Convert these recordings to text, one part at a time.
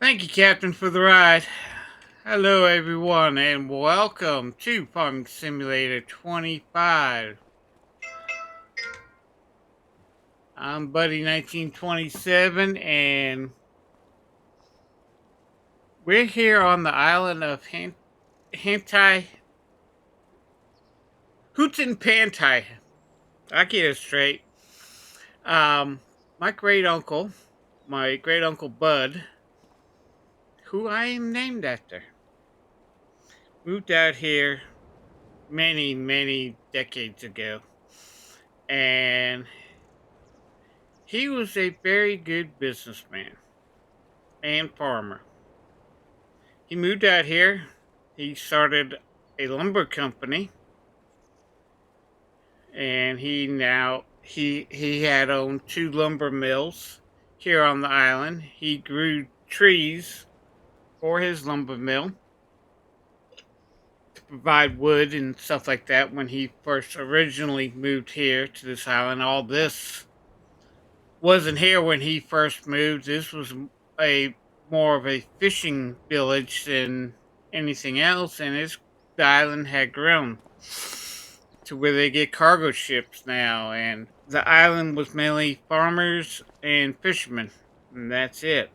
Thank you, Captain, for the ride. Hello, everyone, and welcome to Farming Simulator 25. I'm Buddy 1927, and we're here on the island of Hantai, Hutan Pantai. I get it straight. Um, my my great uncle Bud, who I am named after, moved out here many, many decades ago, and he was a very good businessman and farmer. He moved out here. He started a lumber company, and he had owned two lumber mills here on the island. He grew trees for his lumber mill to provide wood and stuff like that. When he first originally moved here to this island, all this wasn't here when he first moved. This was a more of a fishing village than anything else, and the island had grown to where they get cargo ships now, and the island was mainly farmers and fishermen, and that's it.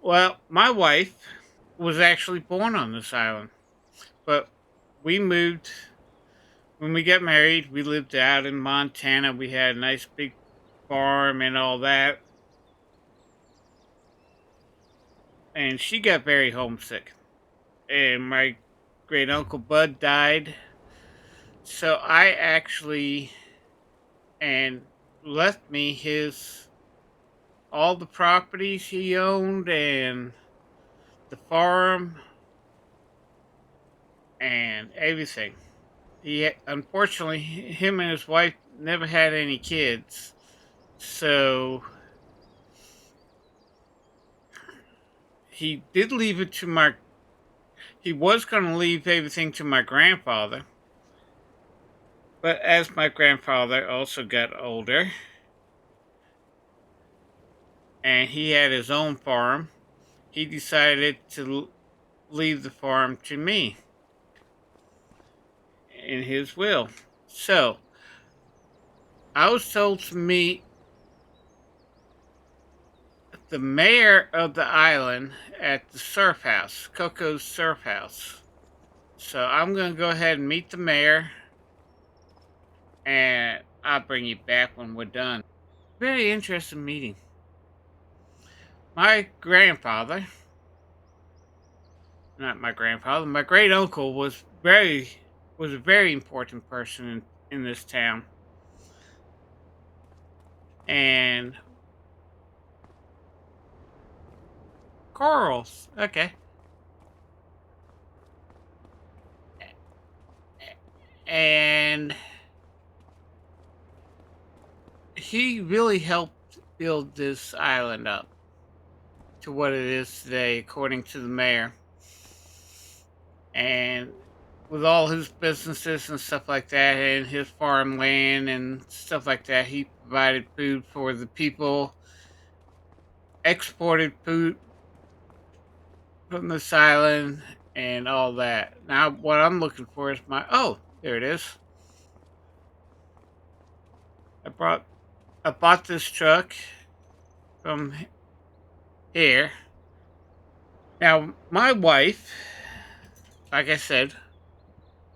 Well, my wife was actually born on this island, but we moved when we got married. We lived out in Montana. We had a nice big farm and all that, and she got very homesick. And my great uncle Bud died, so I actually and left me his all the properties he owned and the farm and everything. Unfortunately, him and his wife never had any kids, so he did leave it to my. He was going to leave everything to my grandfather, but as my grandfather also got older and he had his own farm, he decided to leave the farm to me in his will. So I was told to meet the mayor of the island at the surf house, Coco's surf house. So I'm going to go ahead and meet the mayor, and I'll bring you back when we're done. Very interesting meeting. My grandfather, not my grandfather, my great uncle was a very important person in this town. And corals, okay. And he really helped build this island up to what it is today, according to the mayor. And with all his businesses and stuff like that, and his farmland and stuff like that, he provided food for the people, exported food from this island, and all that. Now, what I'm looking for is there it is. I brought I bought this truck from here. Now, my wife, like I said,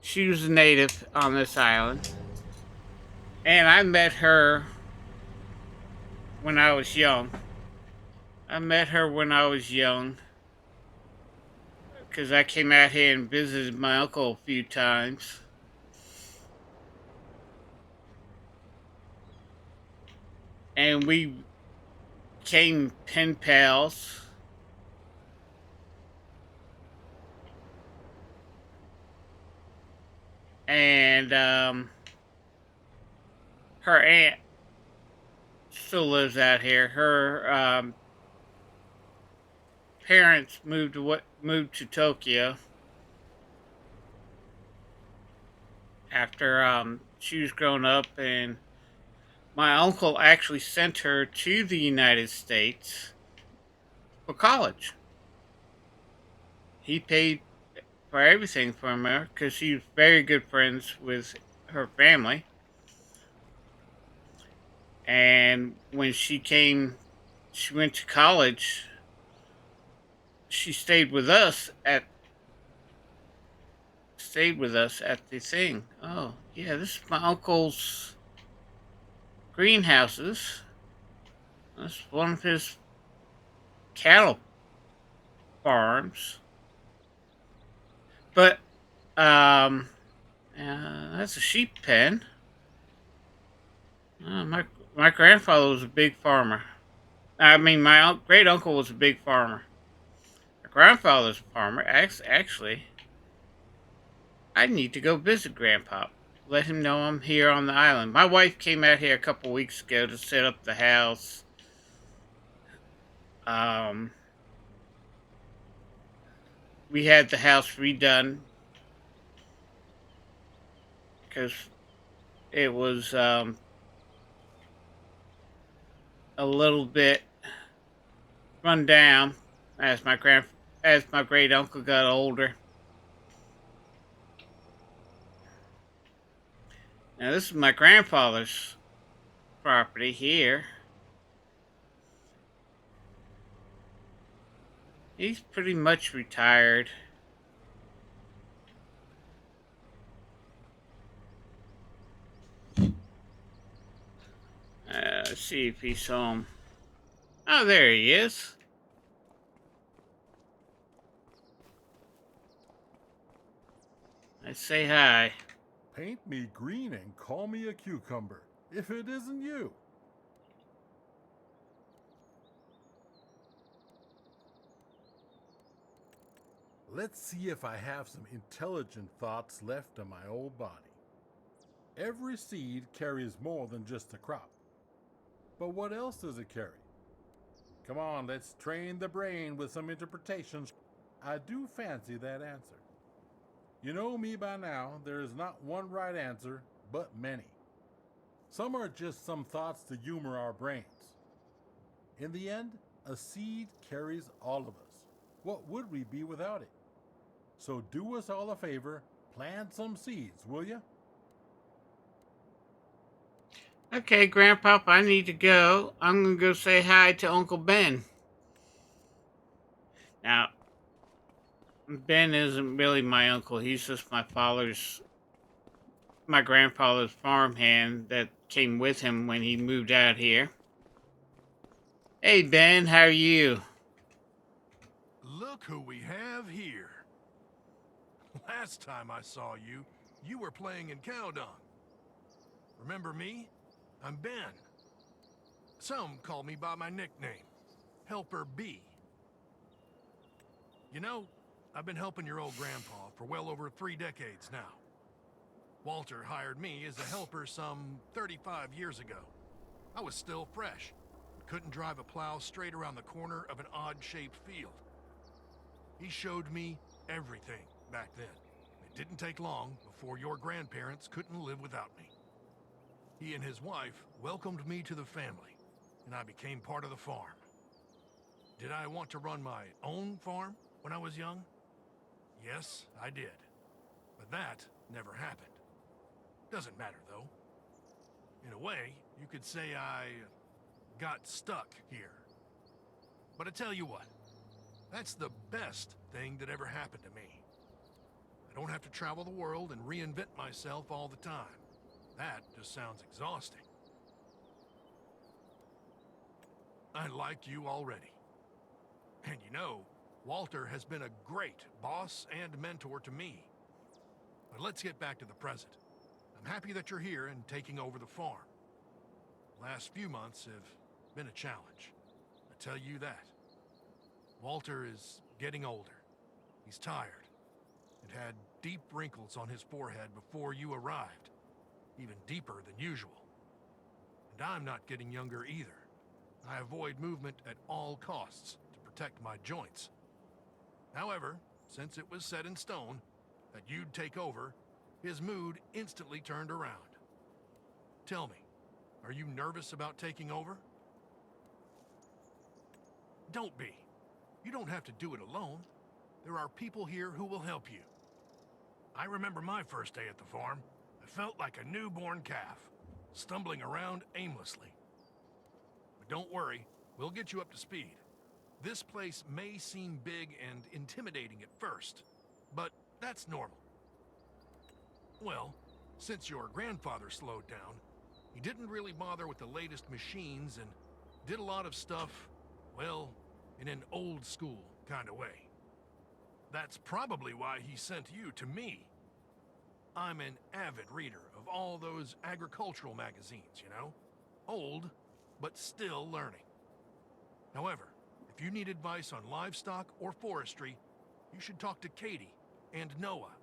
she was a native on this island, and I met her when I was young. I met her when I was young because I came out here and visited my uncle a few times. And we became pen pals. And her aunt still lives out here. Her parents moved to Tokyo after she was grown up, and my uncle actually sent her to the United States for college. He paid for everything from her because she's very good friends with her family. And when she went to college. She stayed with us at the thing. Oh yeah, this is my uncle's greenhouses. That's one of his cattle farms. But um, that's a sheep pen. My grandfather was a big farmer. I mean, my great uncle was a big farmer. My grandfather's a farmer. Actually, I need to go visit Grandpa. Let him know I'm here on the island. My wife came out here a couple weeks ago to set up the house. Um, we had the house redone because it was a little bit run down as as my great uncle got older. Now this is my grandfather's property here. He's pretty much retired. Let's see if he's home. Oh, there he is. Let's say hi. Paint me green and call me a cucumber, if it isn't you. Let's see if I have some intelligent thoughts left in my old body. Every seed carries more than just a crop. But what else does it carry? Come on, let's train the brain with some interpretations. I do fancy that answer. You know me by now, there is not one right answer, but many. Some are just some thoughts to humor our brains. In the end, a seed carries all of us. What would we be without it? So do us all a favor, plant some seeds, will you? Okay, Grandpa, I need to go. I'm gonna go say hi to Uncle Ben. Now, Ben isn't really my uncle. He's just my grandfather's farmhand that came with him when he moved out here. Hey, Ben, how are you? Look who we have here. Last time I saw you, you were playing in cow dung. Remember me? I'm Ben. Some call me by my nickname, Helper B. You know, I've been helping your old grandpa for well over 3 decades now. Walter hired me as a helper some 35 years ago. I was still fresh, and couldn't drive a plow straight around the corner of an odd-shaped field. He showed me everything back then. It didn't take long before your grandparents couldn't live without me. He and his wife welcomed me to the family, and I became part of the farm. Did I want to run my own farm when I was young? Yes, I did. But that never happened. Doesn't matter, though. In a way, you could say I got stuck here. But I tell you what, that's the best thing that ever happened to me. I don't have to travel the world and reinvent myself all the time. That just sounds exhausting. I like you already. And you know, Walter has been a great boss and mentor to me. But let's get back to the present. I'm happy that you're here and taking over the farm. The last few months have been a challenge. I tell you that. Walter is getting older. He's tired and had deep wrinkles on his forehead before you arrived, even deeper than usual. And I'm not getting younger either. I avoid movement at all costs to protect my joints. However, since it was set in stone that you'd take over, his mood instantly turned around. Tell me, are you nervous about taking over? Don't be. You don't have to do it alone. There are people here who will help you. I remember my first day at the farm. I felt like a newborn calf, stumbling around aimlessly. But don't worry, we'll get you up to speed. This place may seem big and intimidating at first, but that's normal. Well, since your grandfather slowed down, he didn't really bother with the latest machines and did a lot of stuff, well, in an old school kind of way. That's probably why he sent you to me. I'm an avid reader of all those agricultural magazines, you know? Old, but still learning. However, if you need advice on livestock or forestry, you should talk to Katie and Noah,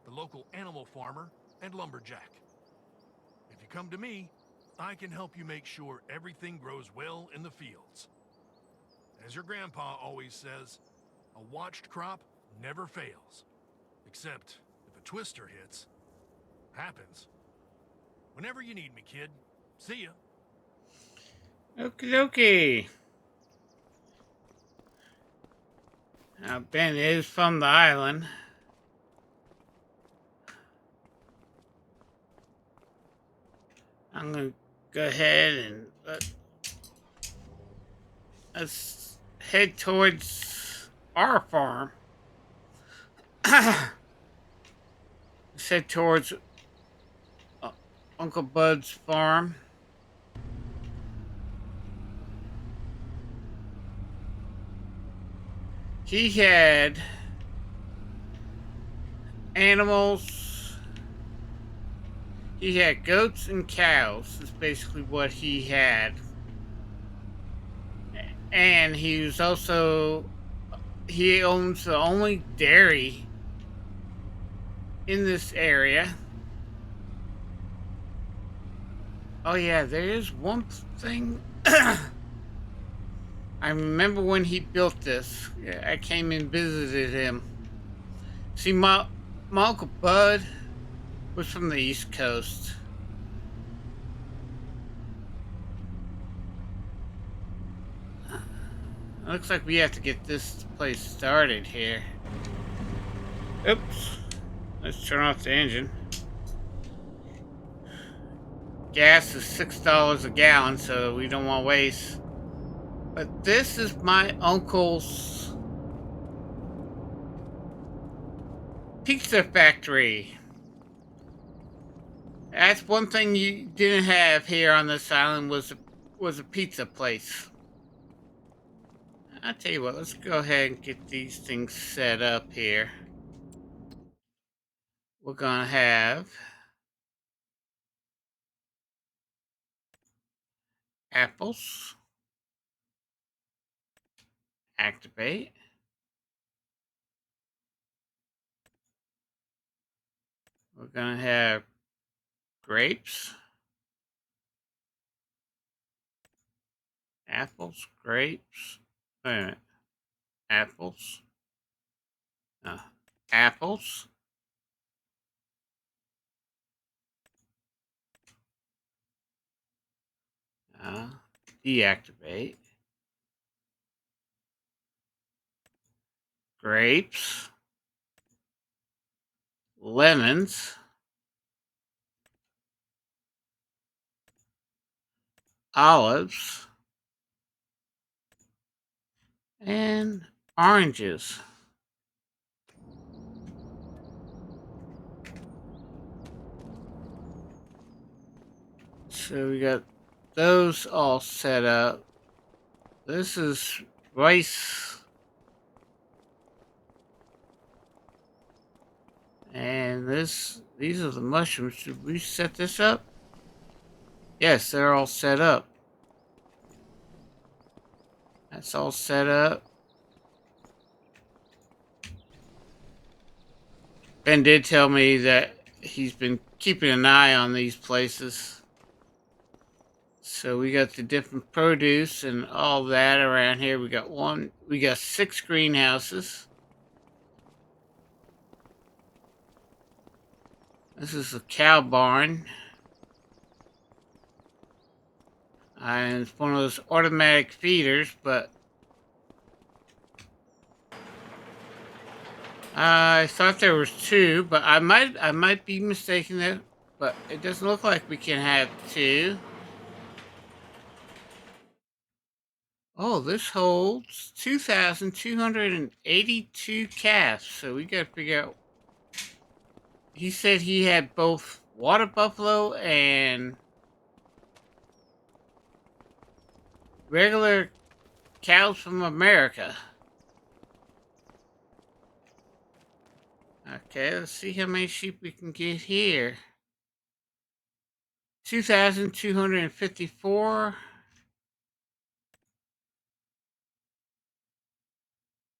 the local animal farmer and lumberjack. If you come to me, I can help you make sure everything grows well in the fields. As your grandpa always says, a watched crop never fails. Except if a twister hits. Happens. Whenever you need me, kid. See ya. Okie dokie. Now, Ben is from the island. I'm going to go ahead and let's head towards our farm. Let's head towards Uncle Bud's farm. He had animals. He had goats and cows. Is basically what he had. And he was also, he owns the only dairy in this area. Oh yeah, there is one thing. I remember when he built this. I came and visited him. See, my Uncle Bud was from the East Coast. Looks like we have to get this place started here. Oops. Let's turn off the engine. Gas is $6 a gallon, so we don't want to waste. But this is my uncle's pizza factory. That's one thing you didn't have here on this island was a pizza place. I'll tell you what, let's go ahead and get these things set up here. We're gonna have apples, activate. We're gonna have grapes, apples, grapes. Wait a minute, apples, uh, apples, uh, deactivate, grapes, lemons, olives, and oranges. So we got those all set up. This is rice. And these are the mushrooms. Should we set this up? Yes, they're all set up. That's all set up. Ben did tell me that he's been keeping an eye on these places. So we got the different produce and all that around here. We got 6 greenhouses. This is a cow barn. And it's one of those automatic feeders, but I thought there was two, but I might be mistaken that, but it doesn't look like we can have two. Oh, this holds 2,282 calves. So we got to figure out. He said he had both water buffalo and regular cows from America. Okay, let's see how many sheep we can get here. 2,254.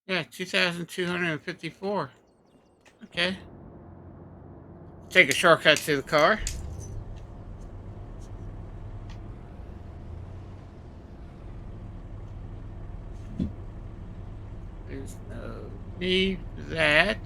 Yeah, 2,254. Okay. Take a shortcut to the car. There's no need for that.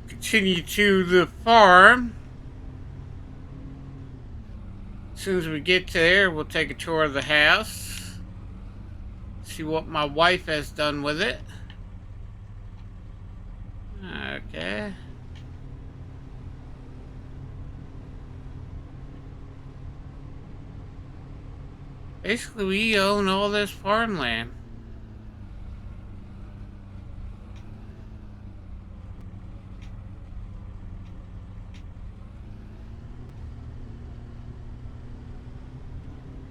Continue to the farm. As soon as we get there, we'll take a tour of the house. See what my wife has done with it. Okay. Basically, we own all this farmland.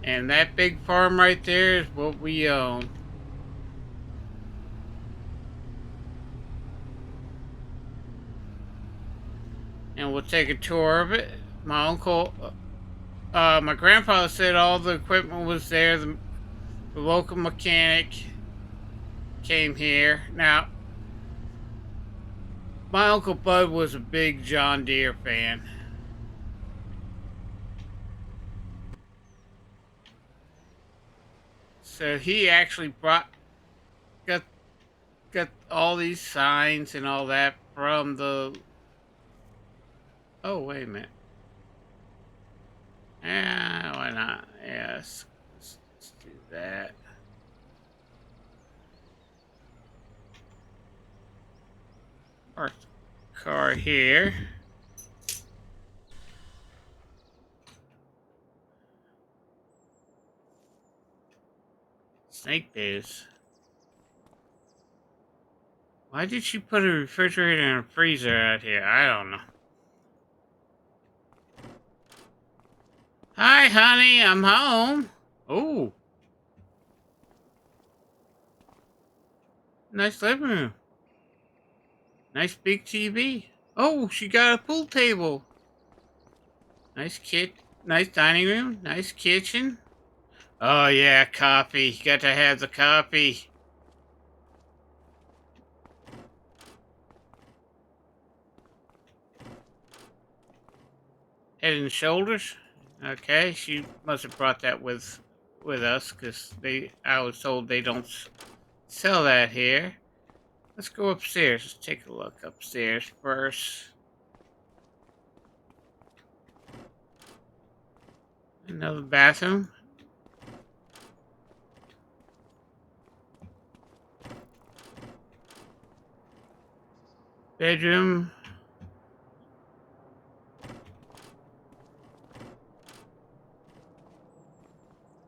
And that big farm right there is what we own. And we'll take a tour of it. My grandfather said all the equipment was there. The local mechanic came here. Now, my Uncle Bud was a big John Deere fan. So he actually got got all these signs and all that from the. Oh, wait a minute. Yeah, why not? Yes, let's do that. Park the car here. Snake days. Why did you put a refrigerator and a freezer out here? I don't know. Hi, honey, I'm home. Oh, nice living room. Nice big TV. Oh, she got a pool table. Nice dining room. Nice kitchen. Oh yeah, coffee. You got to have the coffee. Head and shoulders. Okay, she must have brought that with us because I was told they don't sell that here. Let's go upstairs. Let's take a look upstairs first. Another bathroom. Bedroom.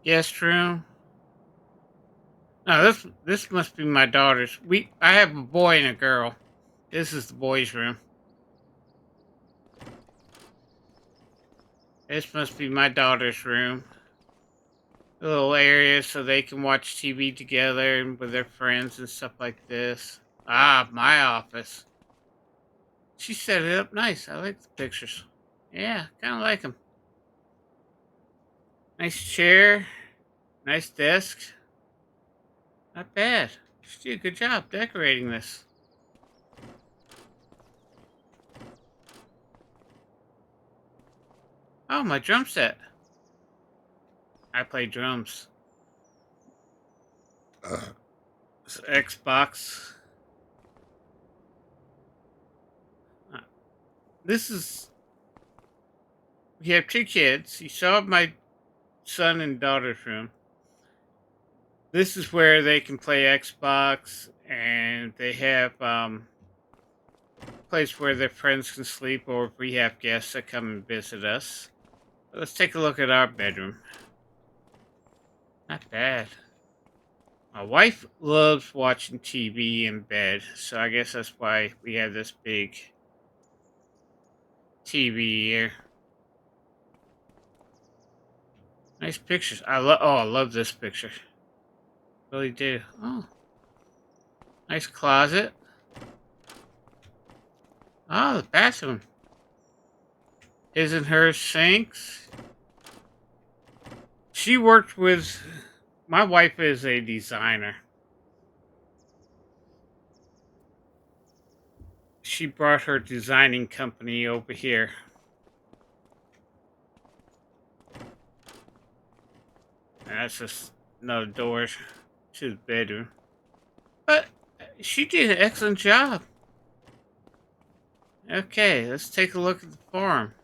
Guest room. No, this must be my daughter's. I have a boy and a girl. This is the boys' room. This must be my daughter's room. A little area so they can watch TV together and with their friends and stuff like this. Ah, my office. She set it up nice. I like the pictures. Yeah, kind of like them. Nice chair. Nice desk. Not bad. She did a good job decorating this. Oh, my drum set. I play drums. It's Xbox. Uh, This is. We have two kids. You saw my son and daughter's room. This is where they can play Xbox, and they have place where their friends can sleep, or if we have guests that come and visit us. Let's take a look at our bedroom. Not bad. My wife loves watching TV in bed, so I guess that's why we have this big TV here. Nice pictures. I love this picture. Really do. Oh, nice closet. Oh, the bathroom. His and her sinks. She worked with. My wife is a designer. She brought her designing company over here. And that's just another door to the bedroom. But she did an excellent job. Okay, let's take a look at the farm.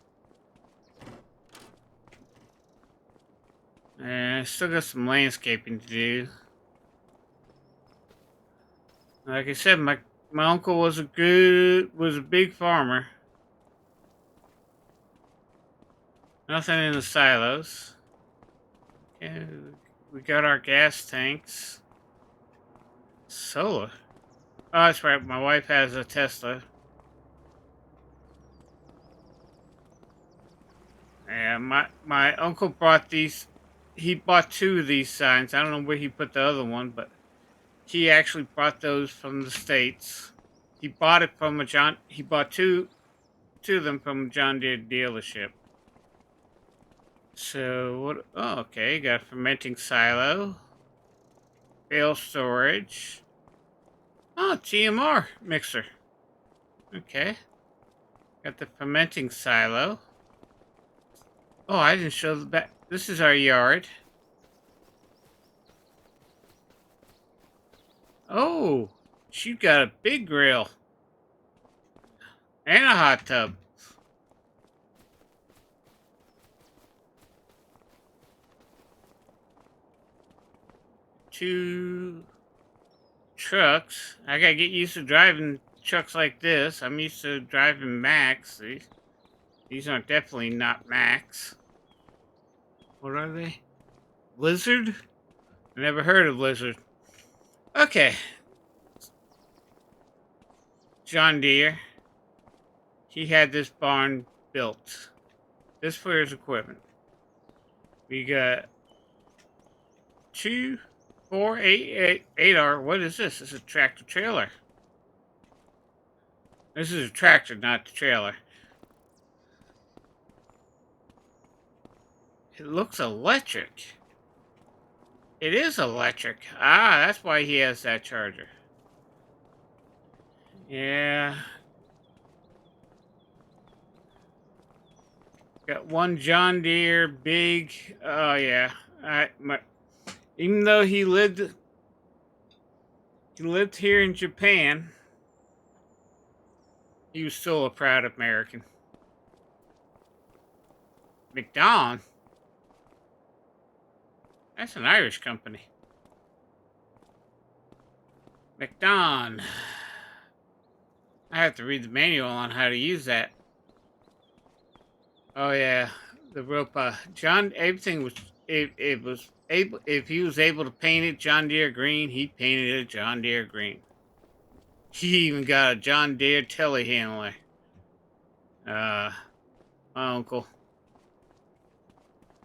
And I still got some landscaping to do. Like I said, my uncle was a big farmer. Nothing in the silos. Okay, we got our gas tanks. Solar. Oh, that's right. My wife has a Tesla. And my uncle brought these. He bought two of these signs. I don't know where he put the other one, but he actually brought those from the States. He bought it from a John. He bought two of them from a John Deere dealership. So what? Oh, okay. Got a fermenting silo, bale storage. Oh, TMR mixer. Okay. Got the fermenting silo. Oh, I didn't show the back. This is our yard. Oh, she got a big grill and a hot tub. Two trucks. I gotta get used to driving trucks like this. I'm used to driving Max. These aren't definitely not Max. What are they? Lizard? I never heard of Lizard. Okay. John Deere. He had this barn built. This for his equipment. We got 2, 4, 8R. What is this? This is a tractor trailer. This is a tractor, not the trailer. It looks electric. It is electric. Ah, that's why he has that charger. Yeah. Got one John Deere big. Oh yeah. Even though he lived here in Japan, he was still a proud American. McDonald. That's an Irish company. McDonald. I have to read the manual on how to use that. Oh yeah, the rope. John, everything was. It was able. If he was able to paint it John Deere green, he painted it John Deere green. He even got a John Deere telehandler. Uh, my uncle.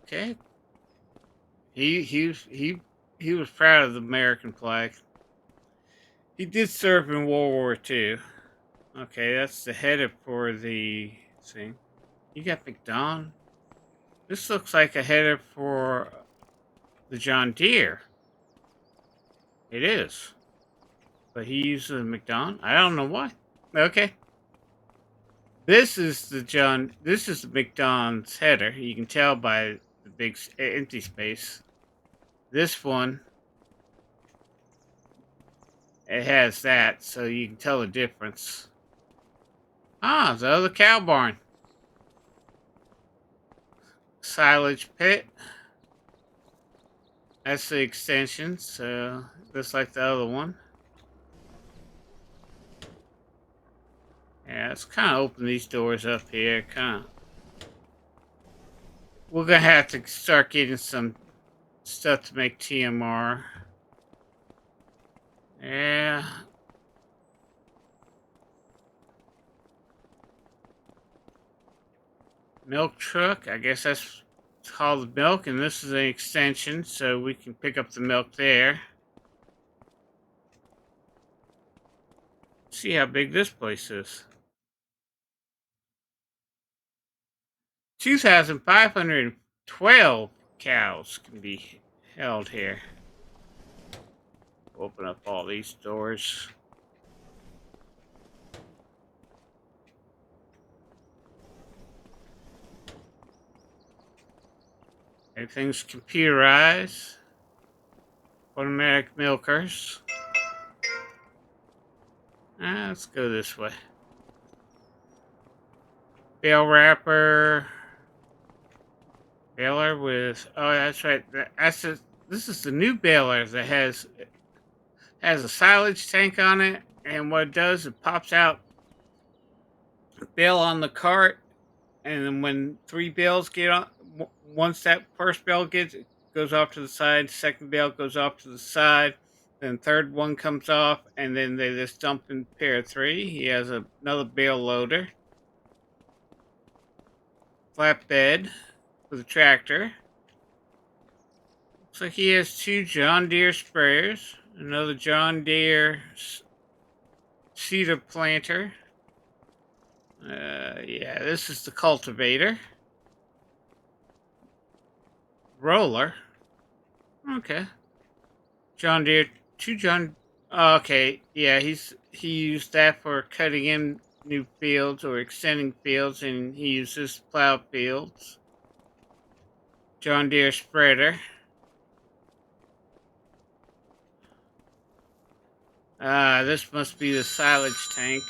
Okay. He was proud of the American flag. He did serve in World War II. Okay, that's the header for the thing. You got McDonald. This looks like a header for the John Deere. It is. But he uses a McDonald. I don't know why. Okay. This is the McDonald's header. You can tell by the big empty space. This one it has that, so you can tell the difference. Ah, the other cow barn. Silage pit. That's the extension, so just like the other one. Yeah, let's kind of open these doors up here. Kind of. We're gonna have to start getting some stuff to make TMR. Yeah. Milk truck. I guess that's called milk, and this is an extension, so we can pick up the milk there. See how big this place is. 2,512 cows can be held here. Open up all these doors. Everything's computerized. Automatic milkers. Let's go this way. Bale wrapper. Baler with, oh, that's right. This is the new baler that has a silage tank on it, and what it does, it pops out bale on the cart, and then when three bales get on, once that first bale gets, it goes off to the side, second bale goes off to the side, then third one comes off, and then they just dump in pair of three. He has another bale loader, flatbed with a tractor. Looks like he has two John Deere sprayers, another John Deere cedar planter. Yeah, this is the cultivator. Roller. Okay. John Deere, two John. Okay, yeah, he used that for cutting in new fields or extending fields, and he uses plow fields. John Deere spreader. This must be the silage tank.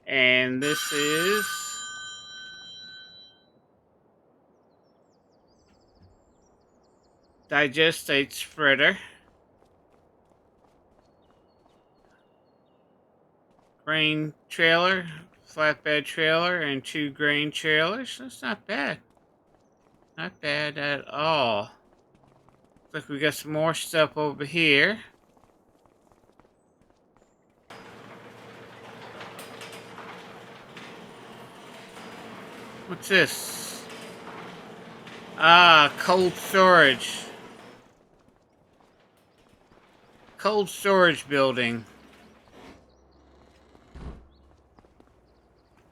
And this is digestate spreader. Grain trailer, flatbed trailer, and two grain trailers. That's not bad. Not bad at all. Looks like we got some more stuff over here. What's this? Ah, cold storage. Cold storage building.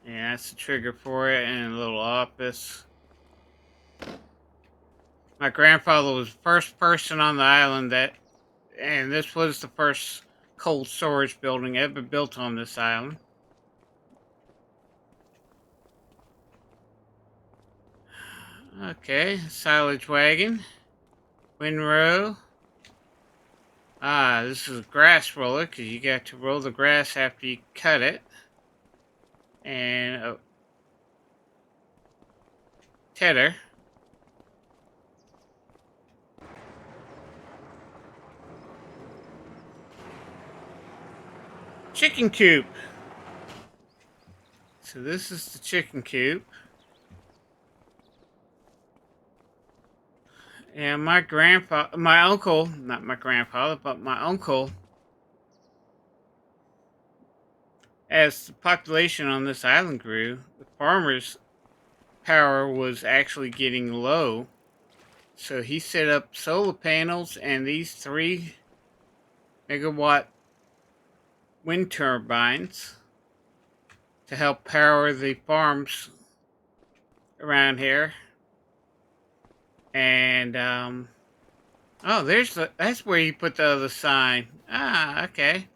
Yeah, that's the trigger for it, and a little office. My grandfather was the first person on the island and this was the first cold storage building ever built on this island. Okay, silage wagon, windrow. Ah, this is a grass roller because you got to roll the grass after you cut it. And a tedder. Chicken coop. So this is the chicken coop. And my uncle, not my grandfather, but my uncle, as the population on this island grew, the farmers' power was actually getting low. So he set up solar panels and these 3 megawatt wind turbines to help power the farms around here. And oh, that's where you put the other sign. Ah, okay.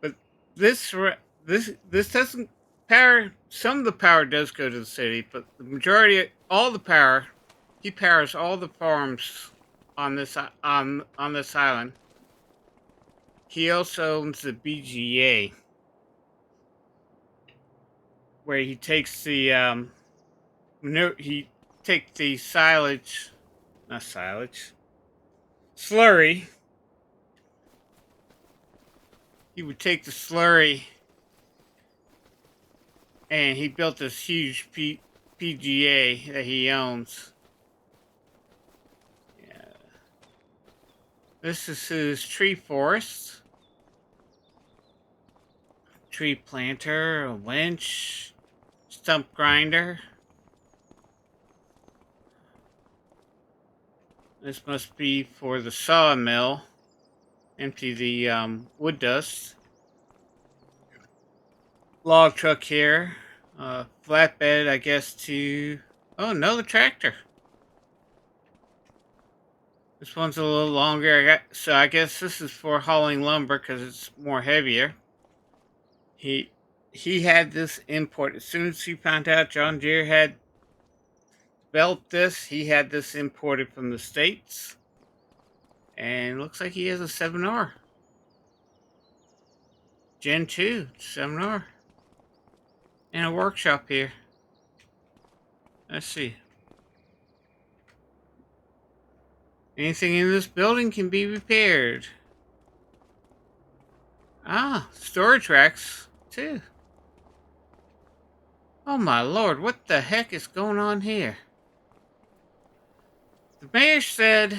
But this doesn't power. Some of the power does go to the city, but the majority, all the power, he powers all the farms on this island. He also owns the BGA, where he takes the no, he takes the silage, not silage, slurry. He would take the slurry, and he built this huge PGA that he owns. Yeah. This is his tree forest, tree planter, a winch, stump grinder. This must be for the sawmill. Empty the wood dust. Log truck here. Flatbed, I guess, to. Oh, no, the tractor. This one's a little longer. So I guess this is for hauling lumber because it's more heavier. He he had this import as soon as he found out John Deere had developed this. He had this imported from the states, and looks like he has a 7R Gen 2 7R and a workshop here. Let's see. Anything in this building can be repaired. Ah, storage racks, too. Oh my lord, what the heck is going on here? The mayor said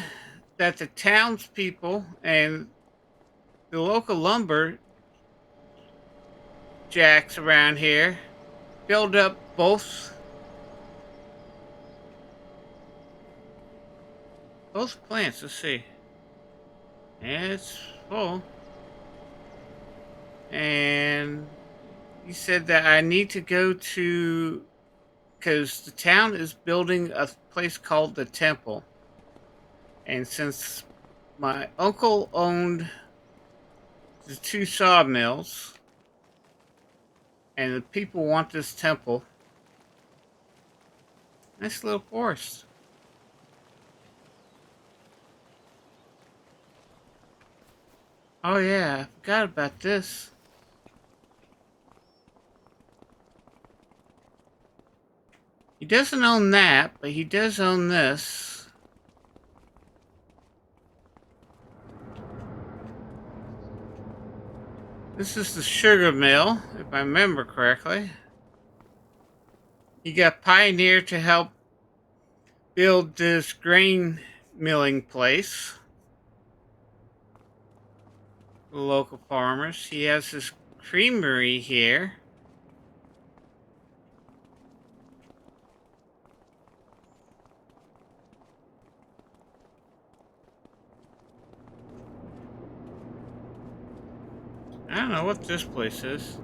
that the townspeople and the local lumber jacks around here filled up both plants. Let's see. Yeah, it's full. And he said that I need to go to because the town is building a place called the Temple. And since my uncle owned the two sawmills, and the people want this temple, nice little forest. Oh yeah, I forgot about this. He doesn't own that, but he does own this. This is the sugar mill, if I remember correctly. He got Pioneer to help build this grain milling place. The local farmers. He has this creamery here. I don't know what this place is.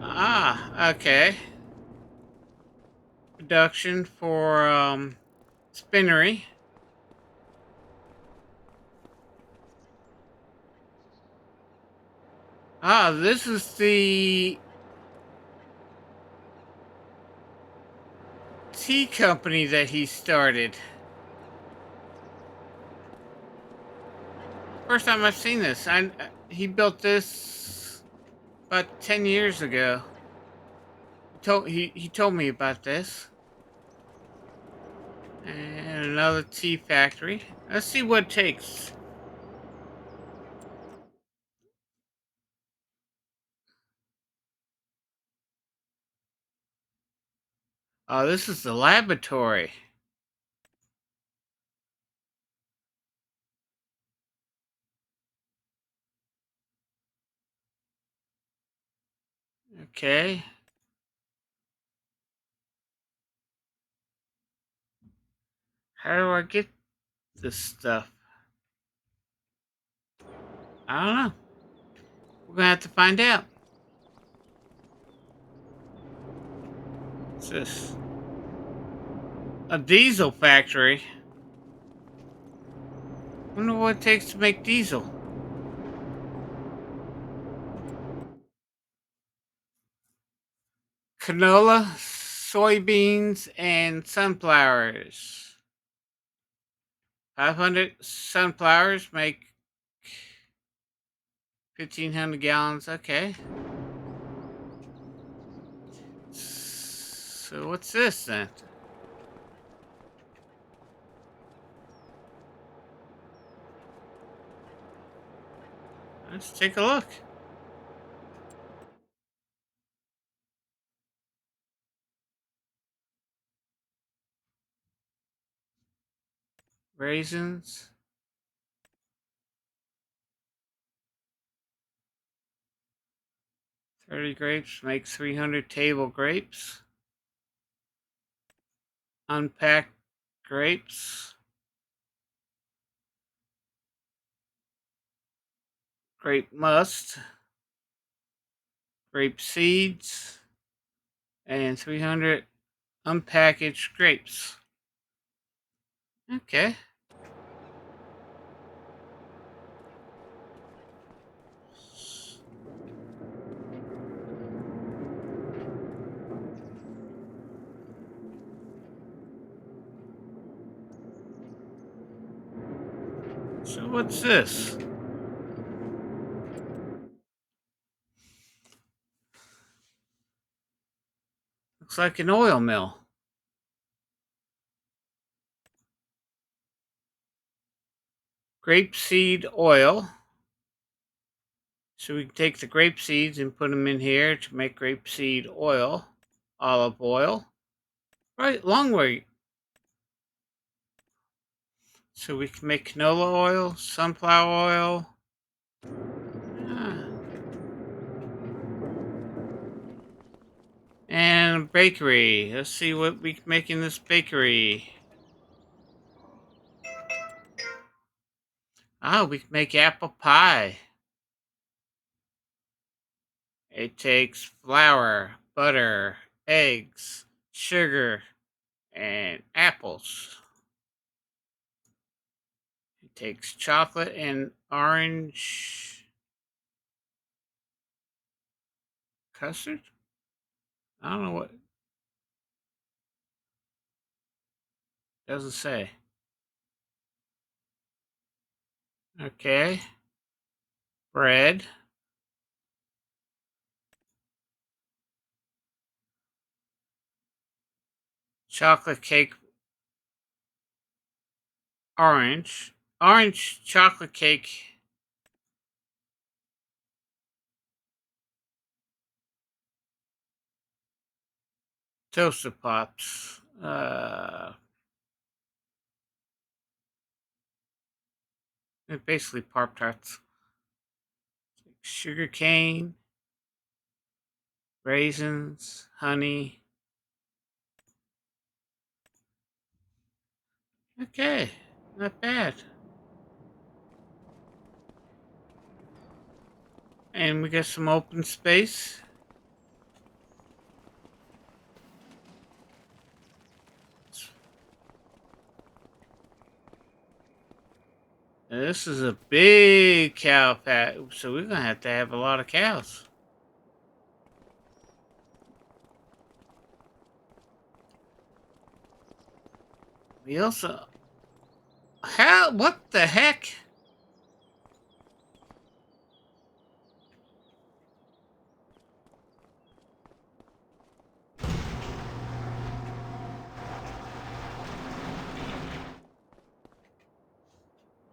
Ah, okay. Production for spinnery. Ah, this is the tea company that he started. First time I've seen this. He built this about 10 years ago. He told me about this. And another tea factory. Let's see what it takes. Oh, this is the laboratory. Okay. How do I get this stuff? I don't know. We're gonna have to find out. What's this? A diesel factory. Wonder what it takes to make diesel. Canola, soybeans, and sunflowers. 500 sunflowers make 1,500 gallons. Okay. So what's this then? Let's take a look. Raisins. 30 grapes makes 300 table grapes. Unpacked grapes. Grape must. Grape seeds. And 300 unpackaged grapes. Okay. So what's this? Looks like an oil mill. Grapeseed oil. So we can take the grape seeds and put them in here to make grapeseed oil, olive oil. Right, long way. So we can make canola oil, sunflower oil. Ah. And bakery. Let's see what we can make in this bakery. Oh, we can make apple pie. It takes flour, butter, eggs, sugar, and apples. It takes chocolate and orange custard. I don't know what. Doesn't say. Okay. Bread. Chocolate cake. Orange. Orange chocolate cake. Toasted pops. Basically Pop Tarts. Sugar cane. Raisins. Honey. Okay. Not bad. And we got some open space. This is a big cow pat, so we're gonna have to have a lot of cows. We also, how? What the heck?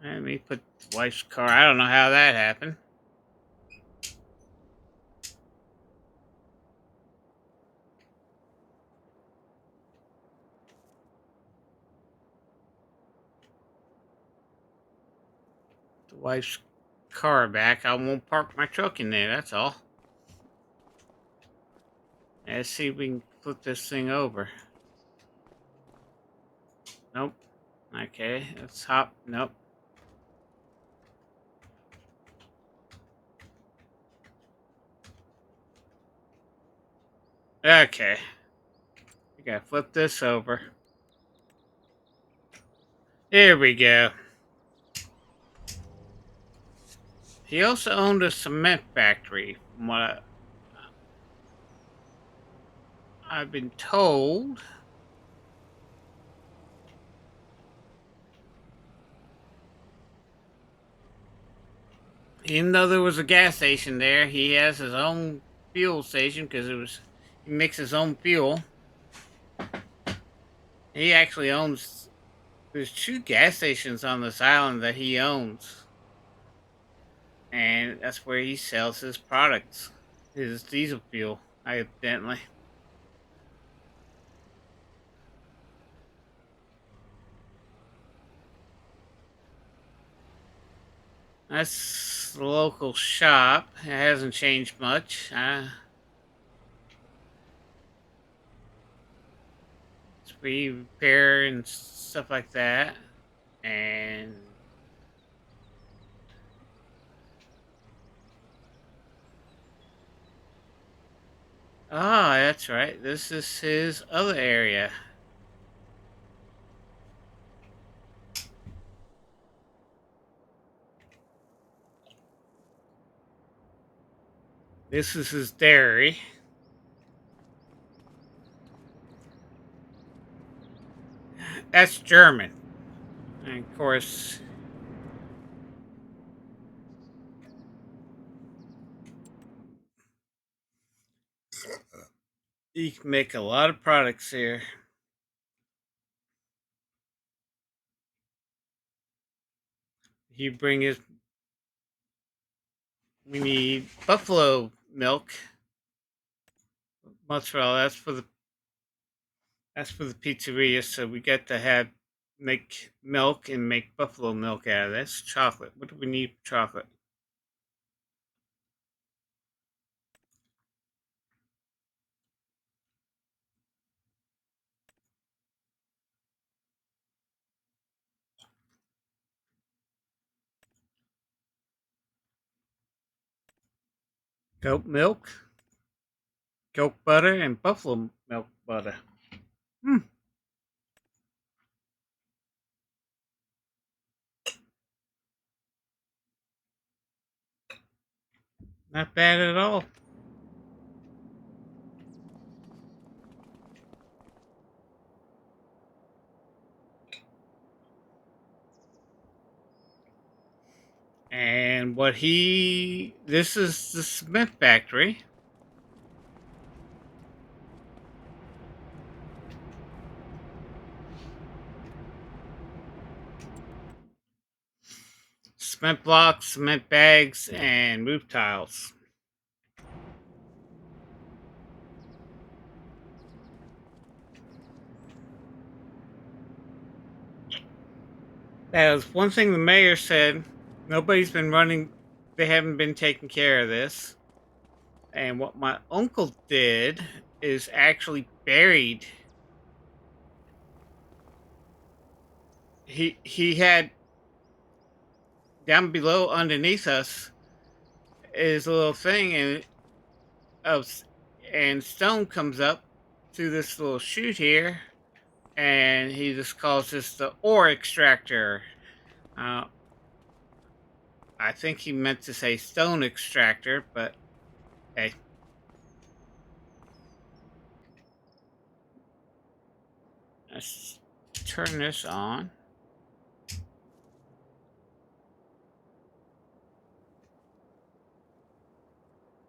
Let me put the wife's car. I don't know how that happened. The wife's car back. I won't park my truck in there. That's all. Let's see if we can flip this thing over. Nope. Okay, let's hop. Nope. Okay. We gotta flip this over. Here we go. He also owned a cement factory, from what I've been told. Even though there was a gas station there, he has his own fuel station because he makes his own fuel. He actually owns. There's two gas stations on this island that he owns, and that's where he sells his products, his diesel fuel. Evidently, that's the local shop. It hasn't changed much. It's repair and stuff like that, and that's right. This is his other area. This is his dairy. That's German. And of course, you can make a lot of products here. You bring his. We need buffalo milk, mozzarella. That's for the pizzeria. So we got to have make milk and make buffalo milk out of this. Chocolate. What do we need for chocolate? Goat milk, goat butter, and buffalo milk butter. Hmm, not bad at all. And this is the cement factory. Cement blocks, cement bags, and roof tiles. That was one thing the mayor said. Nobody's been running, they haven't been taking care of this. And what my uncle did is actually buried. He had down below underneath us is a little thing, of and stone comes up through this little chute here, and he just calls this the ore extractor. Uh, I think he meant to say stone extractor, but hey, let's turn this on.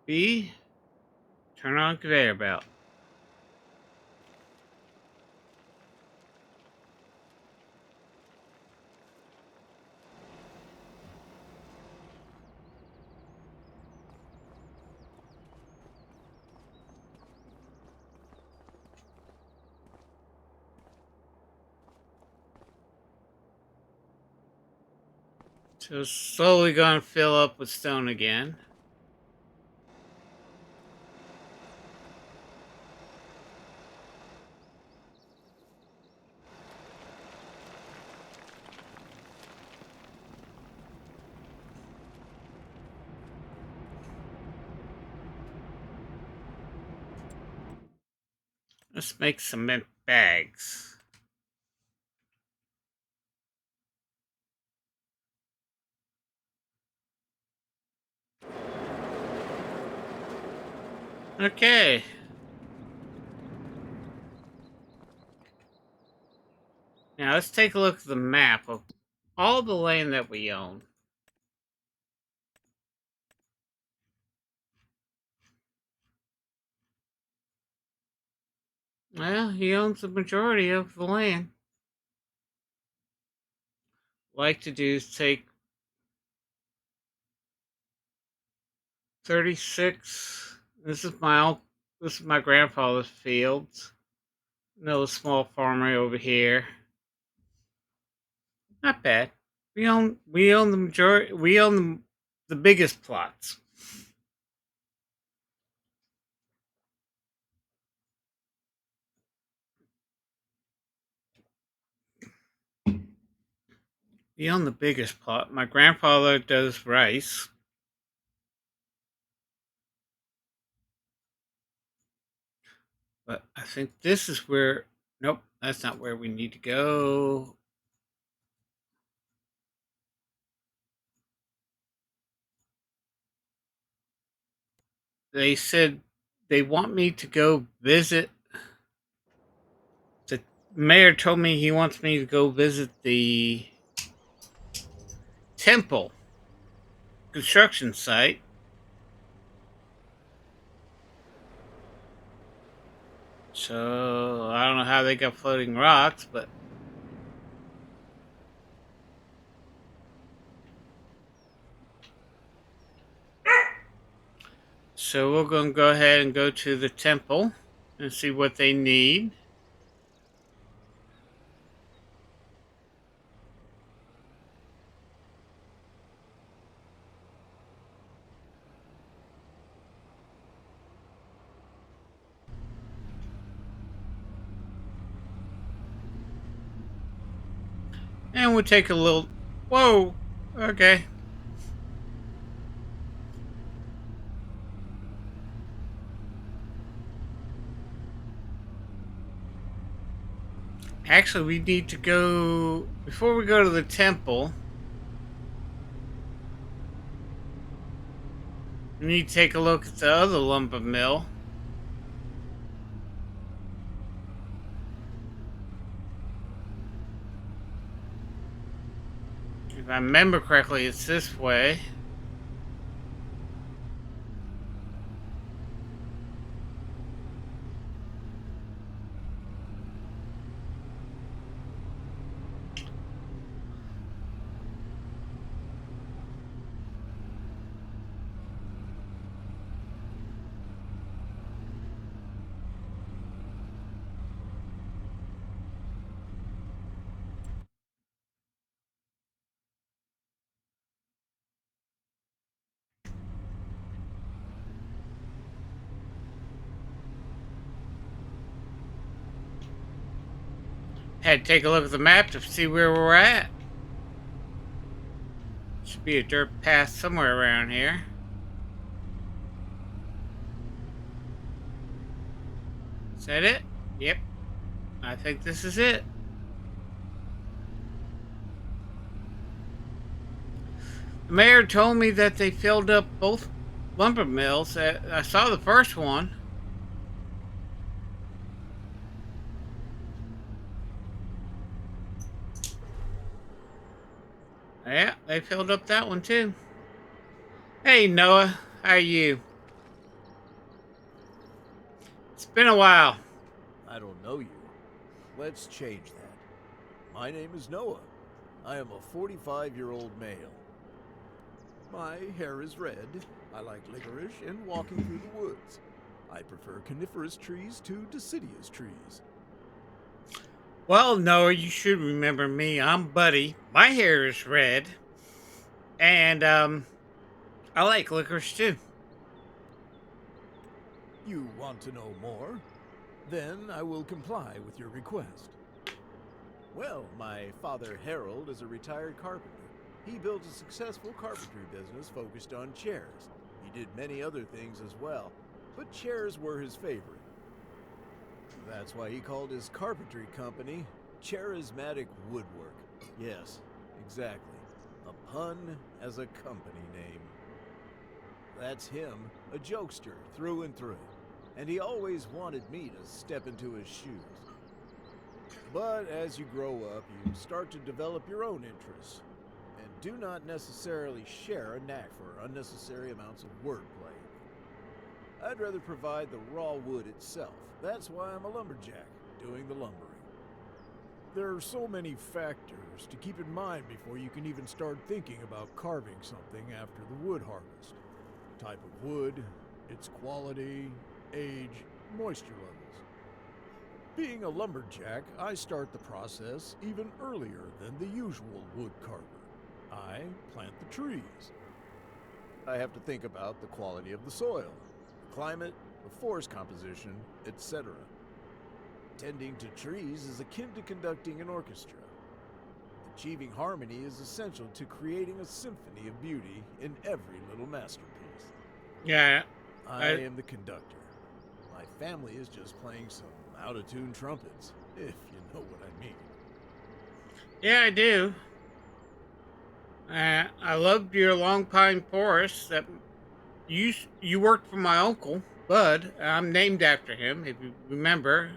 B, turn on conveyor belt. So slowly going to fill up with stone again. Let's make cement bags. Okay. Now let's take a look at the map of all the land that we own. Well, he owns the majority of the land. Like to do is take 36. This is my grandfather's fields. Another small farmer over here. Not bad. We own the majority. We own the biggest plots. We own the biggest plot. My grandfather does rice, but I think this is where. Nope, that's not where we need to go. They said they want me to go visit. The mayor told me he wants me to go visit the temple construction site. So I don't know how they got floating rocks, but so we're going to go ahead and go to the temple and see what they need. And we'll take a little. Whoa! Okay. Actually, we need to go. Before we go to the temple, we need to take a look at the other lumber mill. If I remember correctly, it's this way. Had to take a look at the map to see where we're at. Should be a dirt path somewhere around here. Is that it? Yep. I think this is it. The mayor told me that they filled up both lumber mills. I saw the first one. Yeah, they filled up that one too. Hey Noah, how are you? It's been a while. I don't know you. Let's change that. My name is Noah. I am a 45-year-old male. My hair is red. I like licorice and walking through the woods. I prefer coniferous trees to deciduous trees. Well, Noah, you should remember me. I'm Buddy. My hair is red, and I like licorice too. You want to know more? Then I will comply with your request. Well, my father Harold is a retired carpenter. He built a successful carpentry business focused on chairs. He did many other things as well, but chairs were his favorite. That's why he called his carpentry company Charismatic Woodwork. Yes, exactly. A pun as a company name. That's him, a jokester through and through. And he always wanted me to step into his shoes. But as you grow up, you start to develop your own interests, and do not necessarily share a knack for unnecessary amounts of wordplay. I'd rather provide the raw wood itself. That's why I'm a lumberjack, doing the lumbering. There are so many factors to keep in mind before you can even start thinking about carving something after the wood harvest. Type of wood, its quality, age, moisture levels. Being a lumberjack, I start the process even earlier than the usual wood carver. I plant the trees. I have to think about the quality of the soil, the climate, the forest composition, etc. Tending to trees is akin to conducting an orchestra. Achieving harmony is essential to creating a symphony of beauty in every little masterpiece. Yeah, I am the conductor. My family is just playing some out-of-tune trumpets, if you know what I mean. yeah, I do. I loved your long pine forest. That you worked for my uncle Bud. I'm named after him, if you remember.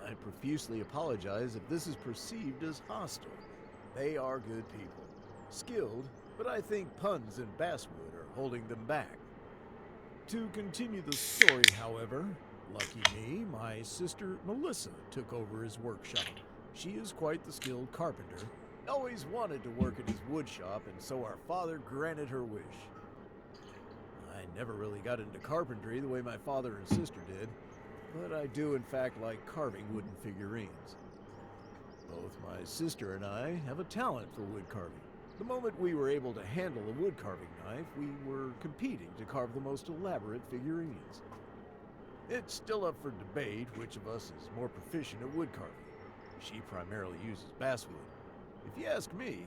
I profusely apologize if this is perceived as hostile. They are good people. Skilled, but I think puns and basswood are holding them back. To continue the story, however, lucky me, my sister Melissa took over his workshop. She is quite the skilled carpenter. Always wanted to work in his wood shop, and so our father granted her wish. I never really got into carpentry the way my father and sister did, but I do in fact like carving wooden figurines. Both my sister and I have a talent for wood carving. The moment we were able to handle a wood carving knife, we were competing to carve the most elaborate figurines. It's still up for debate which of us is more proficient at wood carving. She primarily uses basswood. If you ask me,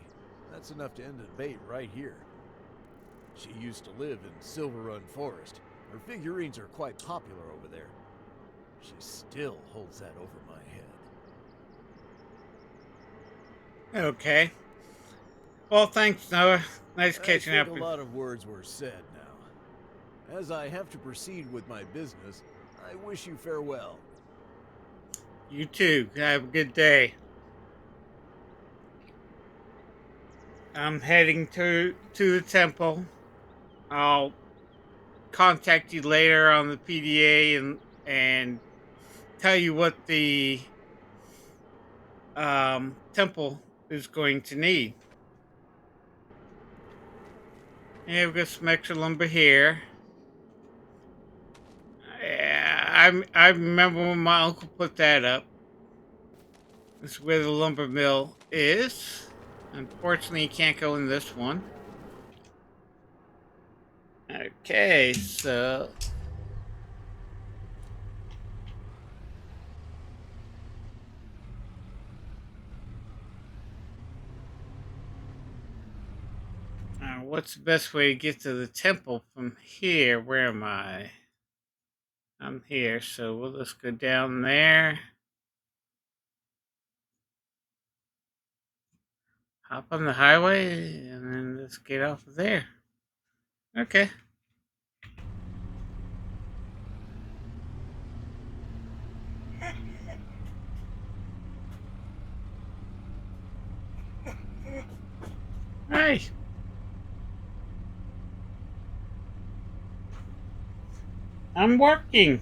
that's enough to end the debate right here. She used to live in Silver Run Forest. Her figurines are quite popular over there. She still holds that over my head. Okay. Well, thanks, Noah. Nice I catching think up a with lot of words were said now. As I have to proceed with my business, I wish you farewell. you too. Have a good day. I'm heading to the temple. I'll contact you later on the PDA and tell you what the temple is going to need. Yeah, we've got some extra lumber here. Yeah, I remember when my uncle put that up. This is where the lumber mill is. Unfortunately, you can't go in this one. Okay, so what's the best way to get to the temple from here? Where am I? I'm here, so we'll just go down there. Hop on the highway, and then let's get off of there. Okay. Hey, I'm working.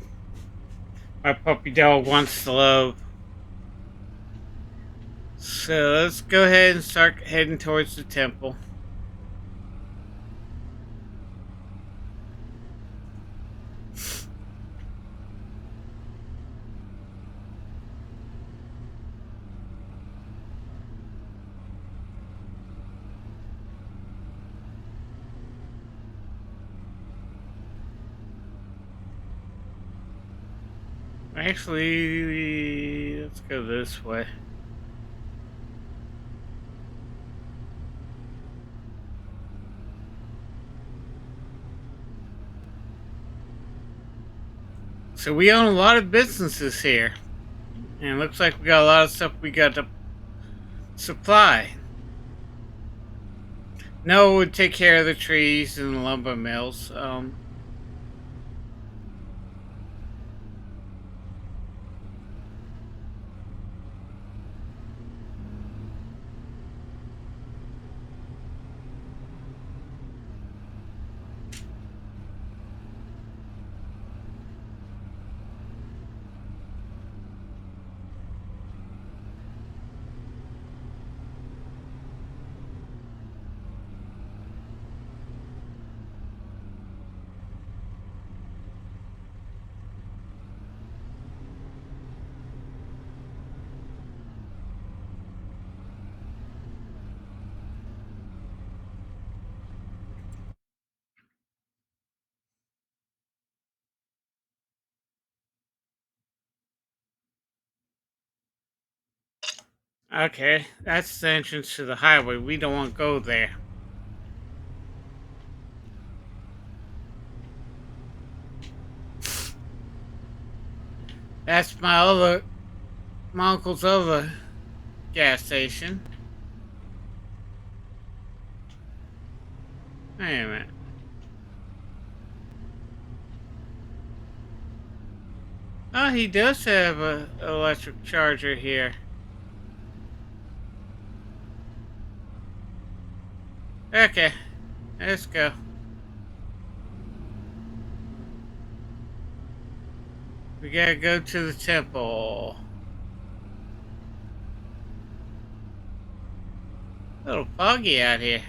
My puppy dog wants to love. So let's go ahead and start heading towards the temple. Actually, let's go this way. So we own a lot of businesses here. And it looks like we got a lot of stuff we got to supply. Noah would take care of the trees and the lumber mills. Okay, that's the entrance to the highway. We don't want to go there. That's my uncle's other gas station. Wait a minute. Oh, he does have a electric charger here. Okay, let's go. We gotta go to the temple. A little foggy out here.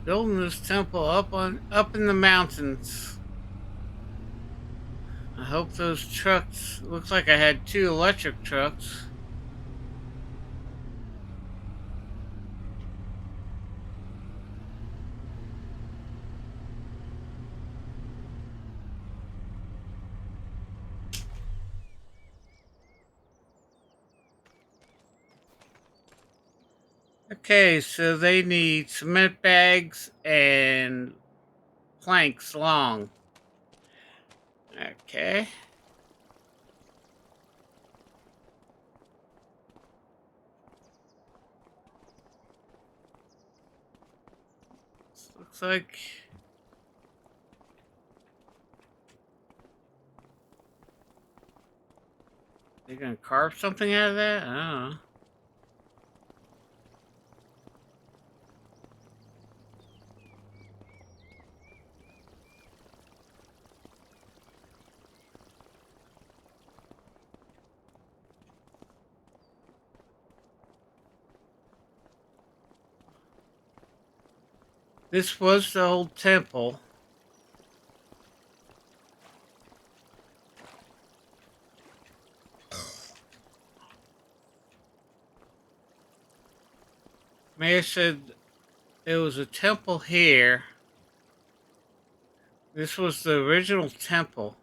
Building this temple up in the mountains. I hope those trucks. Looks like I had two electric trucks. Okay, so they need cement bags and planks long. Okay. Looks like they're gonna carve something out of that? I don't know. This was the old temple. Mayor said there was a temple here. This was the original temple.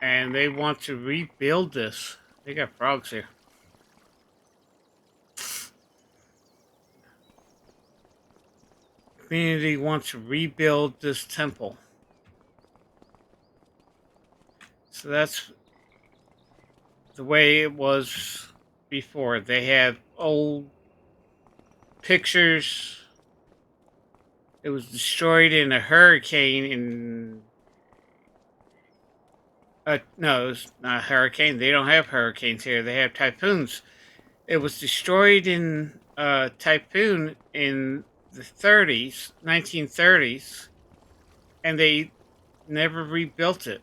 And they want to rebuild this. They got frogs here. Community wants to rebuild this temple. So that's the way it was before. They had old pictures. It was destroyed in a hurricane in no, it's not a hurricane. They don't have hurricanes here. They have typhoons. It was destroyed in typhoon in the 30s, 1930s, and they never rebuilt it.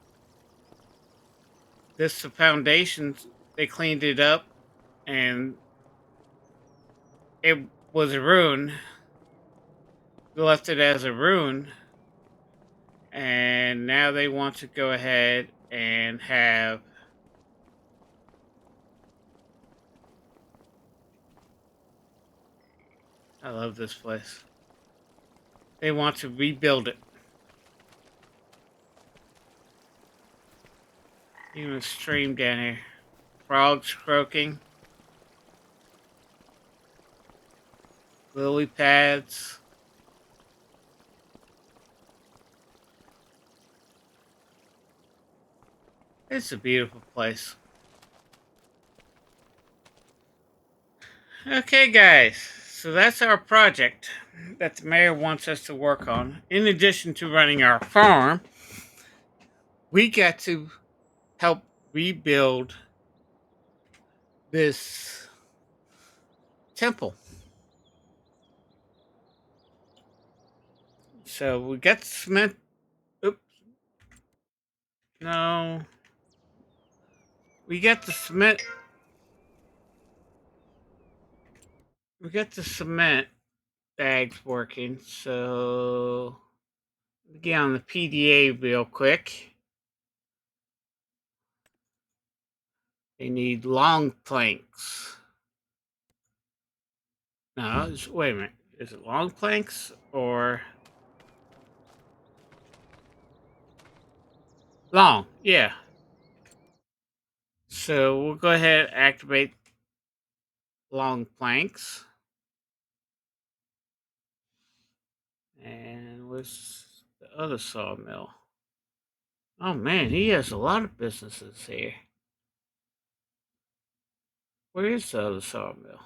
The foundations, they cleaned it up, and it was a ruin. They left it as a ruin, and now they want to go ahead and have. I love this place. They want to rebuild it. Even a stream down here. Frogs croaking. Lily pads. It's a beautiful place. Okay, guys. So that's our project that the mayor wants us to work on. In addition to running our farm, we got to help rebuild this temple. So we got the cement. Oops. No. We got the cement. We got the cement. bags working. So get on the PDA real quick. They need long planks. No, wait a minute. Is it long planks or long? Yeah. So we'll go ahead and activate long planks. And where's the other sawmill? Oh man, he has a lot of businesses here. Where is the other sawmill?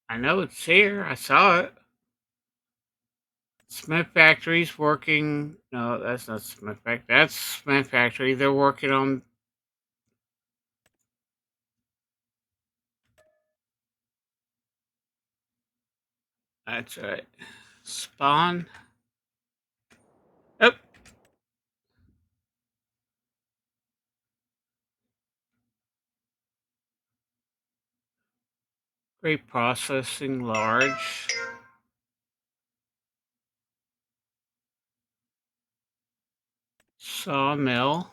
I know it's here. I saw it. Smith Factory's working. No, that's not Smith Factory. That's Smith Factory. They're working on. That's right. Spawn. Oh, great processing large. Sawmill.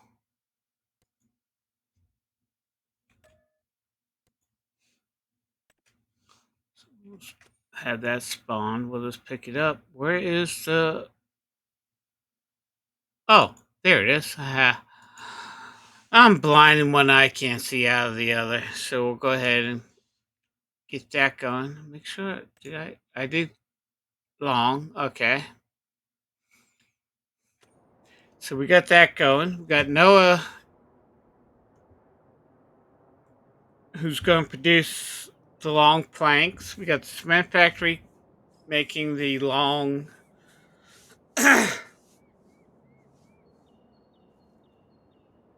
Have that spawn. We'll just pick it up. Where is the. Oh, there it is. I'm blind in one eye, can't see out of the other. So we'll go ahead and get that going. Make sure. Did I did long. Okay. So we got that going. We got Noah who's going to produce the long planks. We got the cement factory making the long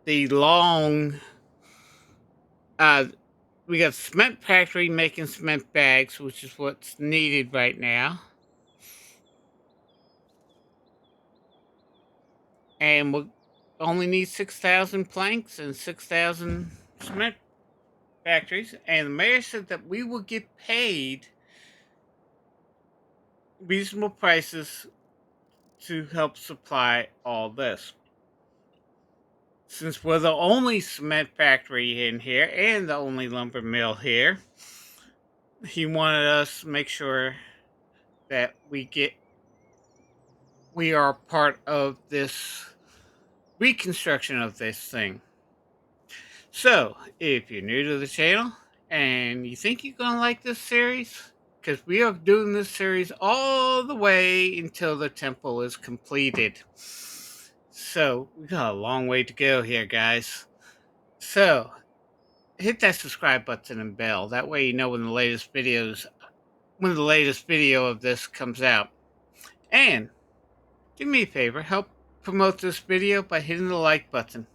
the long uh we got cement factory making cement bags, which is what's needed right now. And we'll only need 6,000 planks and 6,000 cement factories. And the mayor said that we will get paid reasonable prices to help supply all this. Since we're the only cement factory in here and the only lumber mill here, he wanted us to make sure that we are part of this reconstruction of this thing. So, if you're new to the channel and you think you're gonna like this series, because we are doing this series all the way until the temple is completed. So, we got a long way to go here, guys. So, hit that subscribe button and bell. That way you know when the latest video of this comes out. And do me a favor, help promote this video by hitting the like button.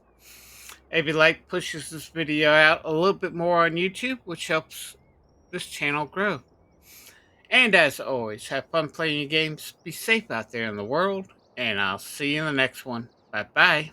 Every like pushes this video out a little bit more on YouTube, which helps this channel grow. And as always, have fun playing your games, be safe out there in the world, and I'll see you in the next one. Bye bye.